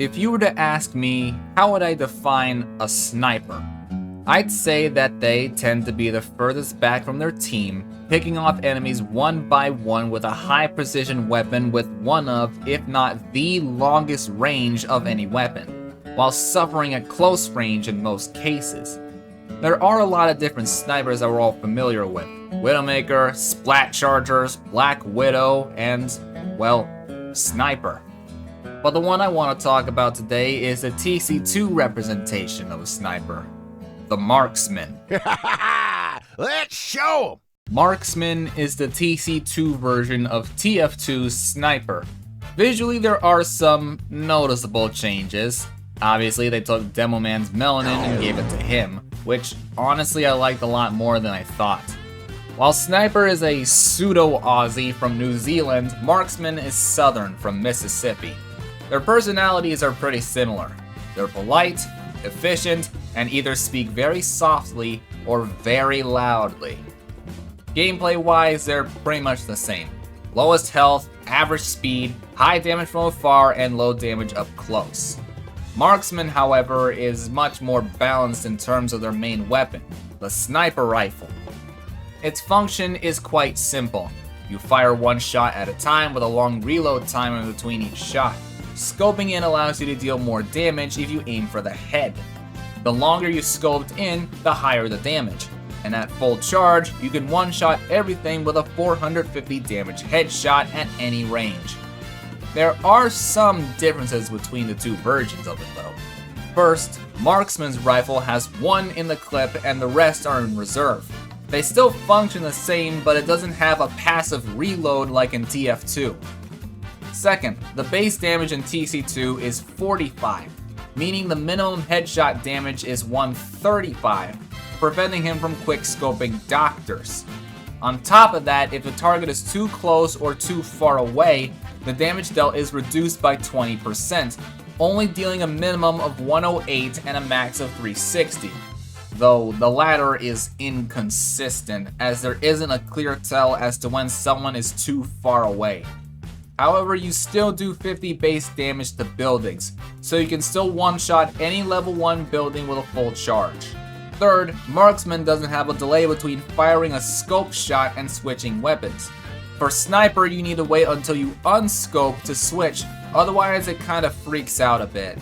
If you were to ask me, how would I define a sniper? I'd say that they tend to be the furthest back from their team, picking off enemies one by one with a high precision weapon with one of, if not the longest range of any weapon, while suffering at close range in most cases. There are a lot of different snipers that we're all familiar with: Widowmaker, Splat Chargers, Black Widow, and, well, Sniper. But the one I want to talk about today is the TC2 representation of a sniper, the Marksman. Let's show 'em! Marksman is the TC2 version of TF2's Sniper. Visually, there are some noticeable changes. Obviously, they took Demo Man's melanin and gave it to him, which honestly I liked a lot more than I thought. While Sniper is a pseudo-Aussie from New Zealand, Marksman is Southern from Mississippi. Their personalities are pretty similar. They're polite, efficient, and either speak very softly or very loudly. Gameplay-wise, they're pretty much the same. Lowest health, average speed, high damage from afar, and low damage up close. Marksman, however, is much more balanced in terms of their main weapon, the sniper rifle. Its function is quite simple. You fire one shot at a time with a long reload time in between each shot. Scoping in allows you to deal more damage if you aim for the head. The longer you scoped in, the higher the damage. And at full charge, you can one-shot everything with a 450 damage headshot at any range. There are some differences between the two versions of it though. First, Marksman's rifle has one in the clip and the rest are in reserve. They still function the same, but it doesn't have a passive reload like in TF2. Second, the base damage in TC2 is 45, meaning the minimum headshot damage is 135, preventing him from quick-scoping doctors. On top of that, if the target is too close or too far away, the damage dealt is reduced by 20%, only dealing a minimum of 108 and a max of 360. Though the latter is inconsistent, as there isn't a clear tell as to when someone is too far away. However, you still do 50 base damage to buildings, so you can still one-shot any level 1 building with a full charge. Third, Marksman doesn't have a delay between firing a scope shot and switching weapons. For Sniper, you need to wait until you unscope to switch, otherwise it kinda freaks out a bit.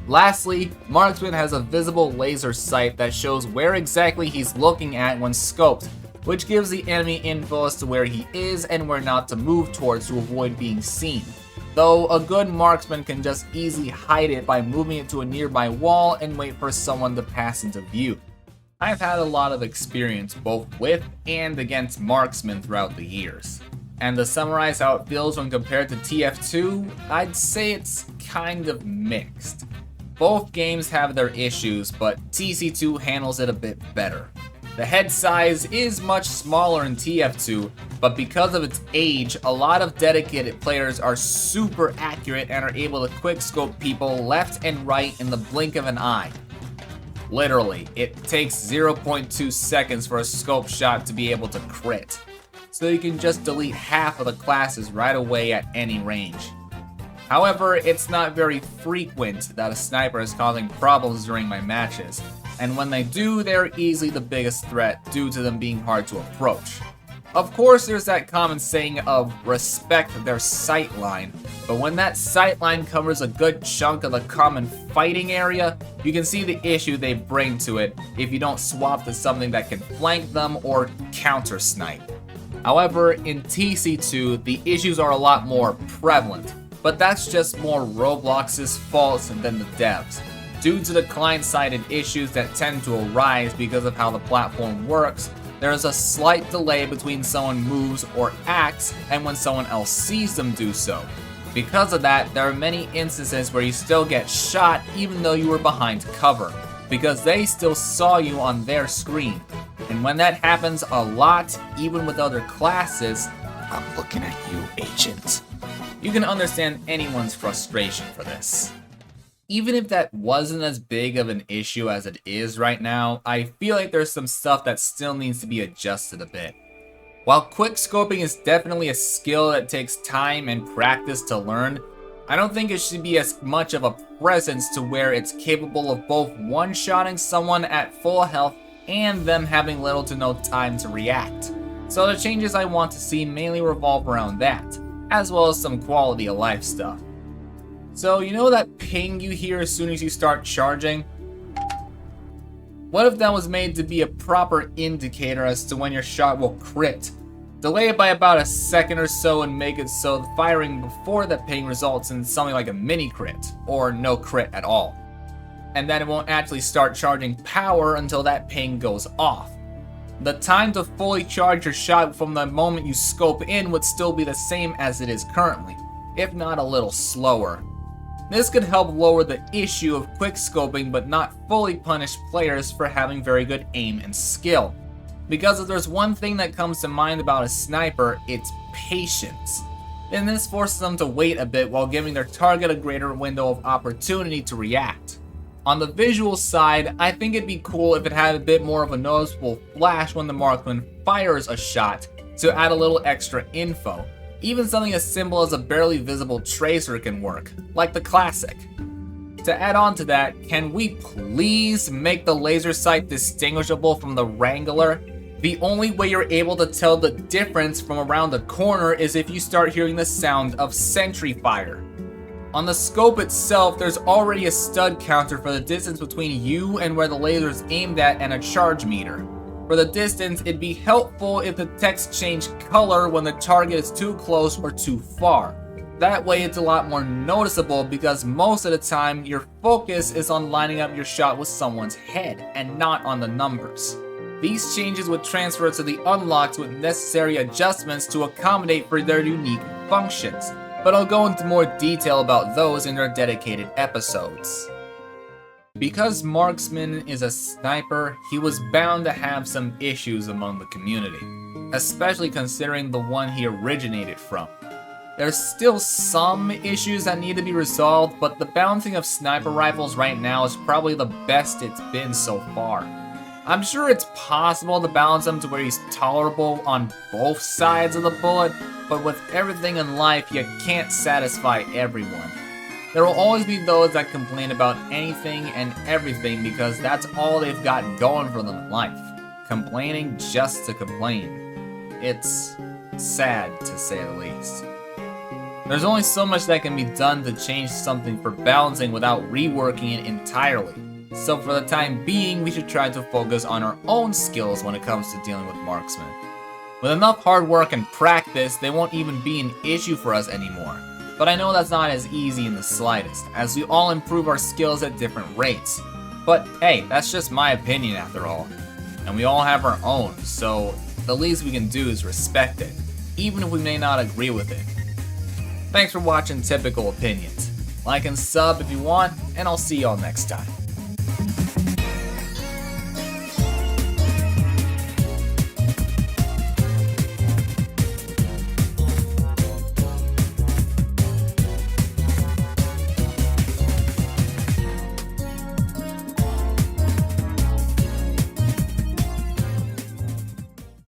Lastly, Marksman has a visible laser sight that shows where exactly he's looking at when scoped, which gives the enemy info as to where he is and where not to move towards to avoid being seen. Though a good marksman can just easily hide it by moving it to a nearby wall and wait for someone to pass into view. I've had a lot of experience both with and against marksmen throughout the years. And to summarize how it feels when compared to TF2, I'd say it's kind of mixed. Both games have their issues, but TC2 handles it a bit better. The head size is much smaller in TF2, but because of its age, a lot of dedicated players are super accurate and are able to quickscope people left and right in the blink of an eye. Literally, it takes 0.2 seconds for a scope shot to be able to crit, so you can just delete half of the classes right away at any range. However, it's not very frequent that a sniper is causing problems during my matches, and when they do, they're easily the biggest threat due to them being hard to approach. Of course, there's that common saying of respect their sight line, but when that sight line covers a good chunk of the common fighting area, you can see the issue they bring to it if you don't swap to something that can flank them or counter snipe. However, in TC2, the issues are a lot more prevalent, but that's just more Roblox's fault than the devs. Due to the client-sided issues that tend to arise because of how the platform works, there is a slight delay between someone moves or acts and when someone else sees them do so. Because of that, there are many instances where you still get shot even though you were behind cover, because they still saw you on their screen. And when that happens a lot, even with other classes, I'm looking at you, agent. You can understand anyone's frustration for this. Even if that wasn't as big of an issue as it is right now, I feel like there's some stuff that still needs to be adjusted a bit. While quickscoping is definitely a skill that takes time and practice to learn, I don't think it should be as much of a presence to where it's capable of both one-shotting someone at full health and them having little to no time to react. So the changes I want to see mainly revolve around that, as well as some quality of life stuff. So you know that ping you hear as soon as you start charging? What if that was made to be a proper indicator as to when your shot will crit? Delay it by about a second or so and make it so the firing before the ping results in something like a mini crit, or no crit at all. And then it won't actually start charging power until that ping goes off. The time to fully charge your shot from the moment you scope in would still be the same as it is currently, if not a little slower. This could help lower the issue of quick scoping but not fully punish players for having very good aim and skill. Because if there's one thing that comes to mind about a sniper, it's patience. And this forces them to wait a bit while giving their target a greater window of opportunity to react. On the visual side, I think it'd be cool if it had a bit more of a noticeable flash when the marksman fires a shot to add a little extra info. Even something as simple as a barely visible tracer can work, like the classic. To add on to that, can we please make the laser sight distinguishable from the Wrangler? The only way you're able to tell the difference from around the corner is if you start hearing the sound of sentry fire. On the scope itself, there's already a stud counter for the distance between you and where the laser is aimed at and a charge meter. For the distance, it'd be helpful if the text changed color when the target is too close or too far. That way it's a lot more noticeable because most of the time your focus is on lining up your shot with someone's head and not on the numbers. These changes would transfer to the unlocks with necessary adjustments to accommodate for their unique functions, but I'll go into more detail about those in their dedicated episodes. Because Marksman is a sniper, he was bound to have some issues among the community, especially considering the one he originated from. There's still some issues that need to be resolved, but the balancing of sniper rifles right now is probably the best it's been so far. I'm sure it's possible to balance them to where he's tolerable on both sides of the bullet, but with everything in life, you can't satisfy everyone. There will always be those that complain about anything and everything because that's all they've got going for them in life. Complaining just to complain. It's sad, to say the least. There's only so much that can be done to change something for balancing without reworking it entirely. So for the time being, we should try to focus on our own skills when it comes to dealing with marksmen. With enough hard work and practice, they won't even be an issue for us anymore. But I know that's not as easy in the slightest, as we all improve our skills at different rates. But hey, that's just my opinion after all. And we all have our own, so the least we can do is respect it, even if we may not agree with it. Thanks for watching Typical Opinions. Like and sub if you want, and I'll see y'all next time.